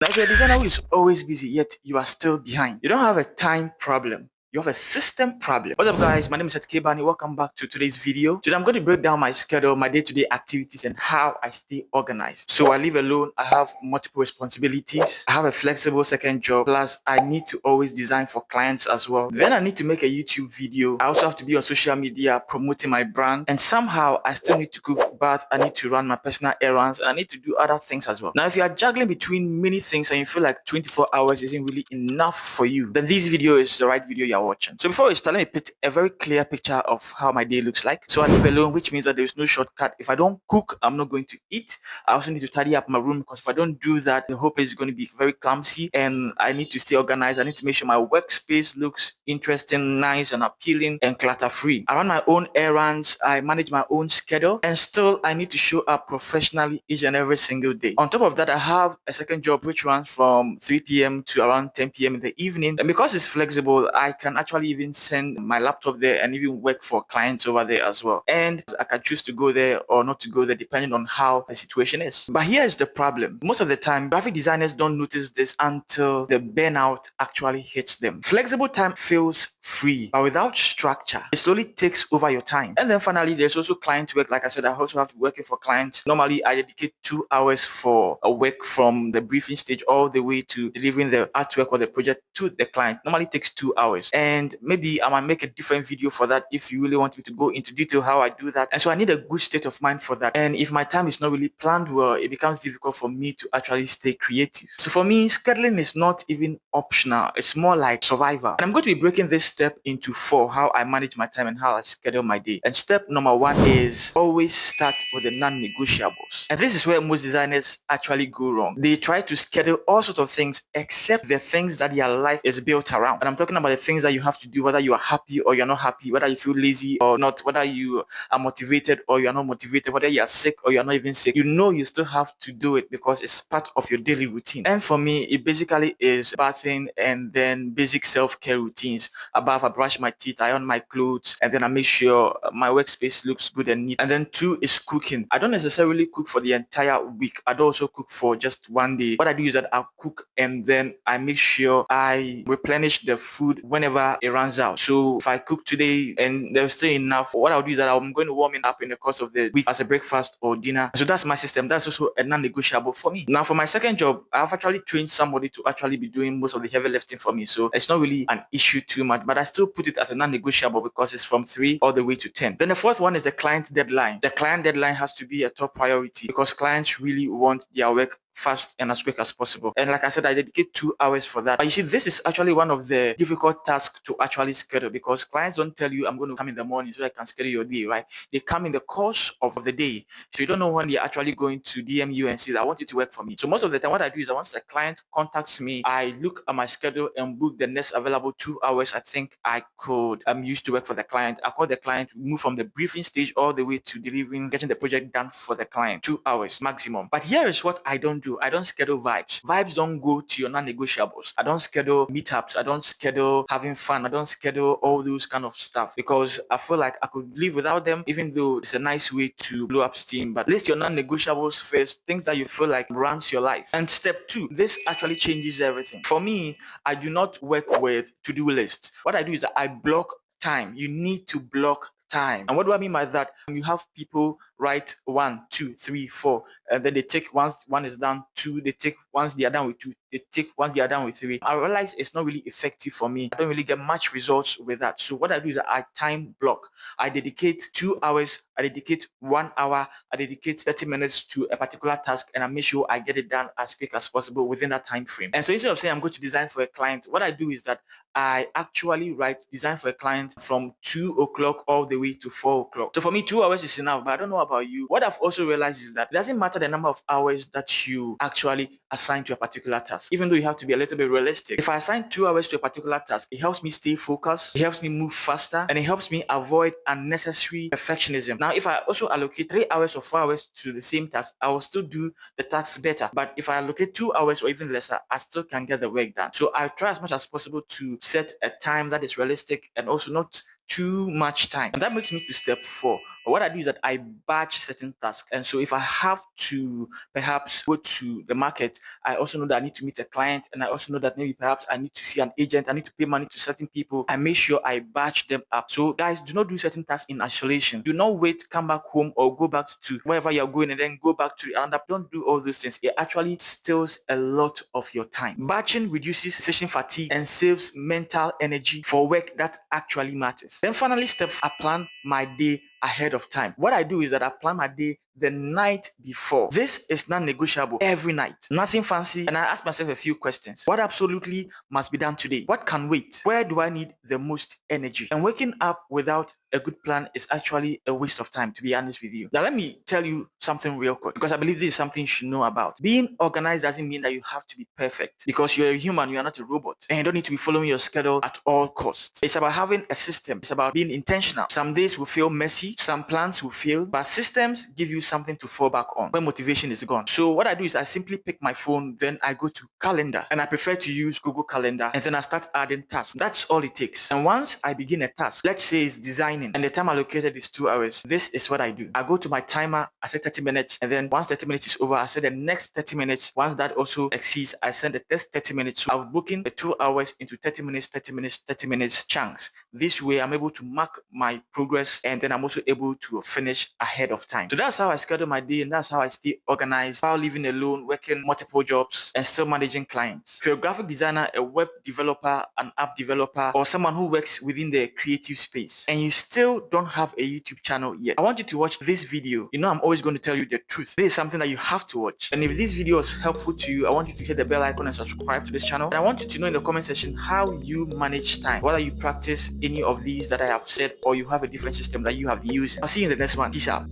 Now, if you're a designer who is always busy, yet you are still behind, you don't have a time problem. You have a system problem. What's up, guys? My name is Kebani. Welcome back to today's video. Today, I'm going to break down my schedule, my day-to-day activities, and how I stay organized. So I live alone. I have multiple responsibilities. I have a flexible second job. Plus, I need to always design for clients as well. Then I need to make a YouTube video. I also have to be on social media promoting my brand. And somehow, I still need to cook, bath. I need to run my personal errands. And I need to do other things as well. Now, if you are juggling between many things and you feel like 24 hours isn't really enough for you, then this video is the right video you're watching. So before we start, let me paint a very clear picture of how my day looks like. So I live alone, which means that there is no shortcut. If I don't cook, I'm not going to eat. I also need to tidy up my room because if I don't do that, the whole place is going to be very clumsy and I need to stay organized. I need to make sure my workspace looks interesting, nice and appealing and clutter free. I run my own errands. I manage my own schedule and still I need to show up professionally each and every single day. On top of that, I have a second job which runs from 3 p.m. to around 10 p.m. in the evening. And because it's flexible, I can actually even send my laptop there and even work for clients over there as well. And I can choose to go there or not to go there depending on how the situation is. But here is the problem. Most of the time, graphic designers don't notice this until the burnout actually hits them. Flexible time feels free, but without structure, it slowly takes over your time. And then finally, there's also client work. Like I said, I also have to work for clients. Normally, I dedicate 2 hours for a work from the briefing stage all the way to delivering the artwork or the project to the client. Normally takes 2 hours. And maybe I might make a different video for that if you really want me to go into detail how I do that. And so I need a good state of mind for that. And if my time is not really planned well, it becomes difficult for me to actually stay creative. So for me, scheduling is not even optional. It's more like survival. And I'm going to be breaking this step into 4, how I manage my time and how I schedule my day. And step number 1 is always start with the non-negotiables. And this is where most designers actually go wrong. They try to schedule all sorts of things except the things that their life is built around. And I'm talking about the things that you have to do, whether you are happy or you're not happy, whether you feel lazy or not, whether you are motivated or you're not motivated, whether you're sick or you're not even sick. You know you still have to do it because it's part of your daily routine. And for me, it basically is bathing and then basic self-care routines. Above, I brush my teeth, I iron my clothes, and then I make sure my workspace looks good and neat. And then 2 is cooking. I don't necessarily cook for the entire week. I don't also cook for just one day. What I do is that I cook and then I make sure I replenish the food whenever it runs out. So if I cook today and there's still enough, what I'll do is that I'm going to warm it up in the course of the week as a breakfast or dinner. So that's my system. That's also a non-negotiable for me. Now for my second job, I've actually trained somebody to actually be doing most of the heavy lifting for me. So it's not really an issue too much, but I still put it as a non-negotiable because it's from 3 all the way to 10. Then the fourth one is the client deadline. The client deadline has to be a top priority because clients really want their work fast and as quick as possible. And like I said, I dedicate 2 hours for that. But you see, this is actually one of the difficult tasks to actually schedule because clients don't tell you I'm going to come in the morning so I can schedule your day, right? They come in the course of the day. So you don't know when they're actually going to DM you and say, I want you to work for me. So most of the time, what I do is once a client contacts me, I look at my schedule and book the next available 2 hours I think I could use to work for the client. I call the client, move from the briefing stage all the way to delivering, getting the project done for the client. 2 hours maximum. But here is what I don't do. I don't schedule vibes. Vibes don't go to your non-negotiables. I don't schedule meetups. I don't schedule having fun. I don't schedule all those kind of stuff because I feel like I could live without them, even though it's a nice way to blow up steam. But list your non-negotiables first, things that you feel like runs your life. And step 2, this actually changes everything. For me, I do not work with to-do lists. What I do is that I block time. You need to block time. And what do I mean by that? You have people write 1, 2, 3, 4, and then they take once one is done, 2, they take once they are done with 2, they take once they are done with 3. I realize it's not really effective for me. I don't really get much results with that. So what I do is that I time block. I dedicate 2 hours, I dedicate 1 hour, I dedicate 30 minutes to a particular task, and I make sure I get it done as quick as possible within that time frame. And so instead of saying I'm going to design for a client, what I do is that I actually write design for a client from 2 o'clock all the way to 4 o'clock. So for me, 2 hours is enough, but I don't know about you. What I've also realized is that it doesn't matter the number of hours that you actually assign to a particular task, even though you have to be a little bit realistic. If I assign 2 hours to a particular task, it helps me stay focused, it helps me move faster, and it helps me avoid unnecessary perfectionism. Now, if I also allocate 3 hours or 4 hours to the same task, I will still do the task better. But if I allocate 2 hours or even lesser, I still can get the work done. So I try as much as possible to set a time that is realistic and also not too much time. And that brings me to step 4. What I do is that I batch certain tasks. And so if I have to perhaps go to the market, I also know that I need to meet a client, and I also know that maybe perhaps I need to see an agent, I need to pay money to certain people. I make sure I batch them up. So guys, do not do certain tasks in isolation. Do not wait, come back home or go back to wherever you're going and then go back to another. Don't do all those things. It actually steals a lot of your time. Batching reduces decision fatigue and saves mental energy for work that actually matters. Then finally, I plan my day ahead of time. What I do is that I plan my day the night before. This is non-negotiable every night. Nothing fancy. And I ask myself a few questions. What absolutely must be done today? What can wait? Where do I need the most energy? And waking up without a good plan is actually a waste of time, to be honest with you. Now, let me tell you something real quick, because I believe this is something you should know about. Being organized doesn't mean that you have to be perfect, because you're a human, you are not a robot, and you don't need to be following your schedule at all costs. It's about having a system. It's about being intentional. Some days will feel messy, some plans will fail, but systems give you something to fall back on when motivation is gone. So what I do is I simply pick my phone, then I go to calendar, and I prefer to use Google Calendar, and then I start adding tasks. That's all it takes. And once I begin a task, let's say it's designing, and the time allocated is 2 hours, this is what I do. I go to my timer, I set 30 minutes, and then once 30 minutes is over, I set the next 30 minutes. Once that also exceeds, I send the next 30 minutes. So I'm booking the 2 hours into 30 minutes, 30 minutes, 30 minutes chunks. This way, I'm able to mark my progress, and then I'm also able to finish ahead of time. So that's how I schedule my day, and that's how I stay organized while living alone, working multiple jobs, and still managing clients. If you're a graphic designer, a web developer, an app developer, or someone who works within the creative space, and you still don't have a YouTube channel yet, I want you to watch this video. You know, I'm always going to tell you the truth. This is something that you have to watch. And if this video is helpful to you, I want you to hit the bell icon and subscribe to this channel. And I want you to know in the comment section how you manage time, whether you practice any of these that I have said, or you have a different system that you have used. I'll see you in the next one. Peace out.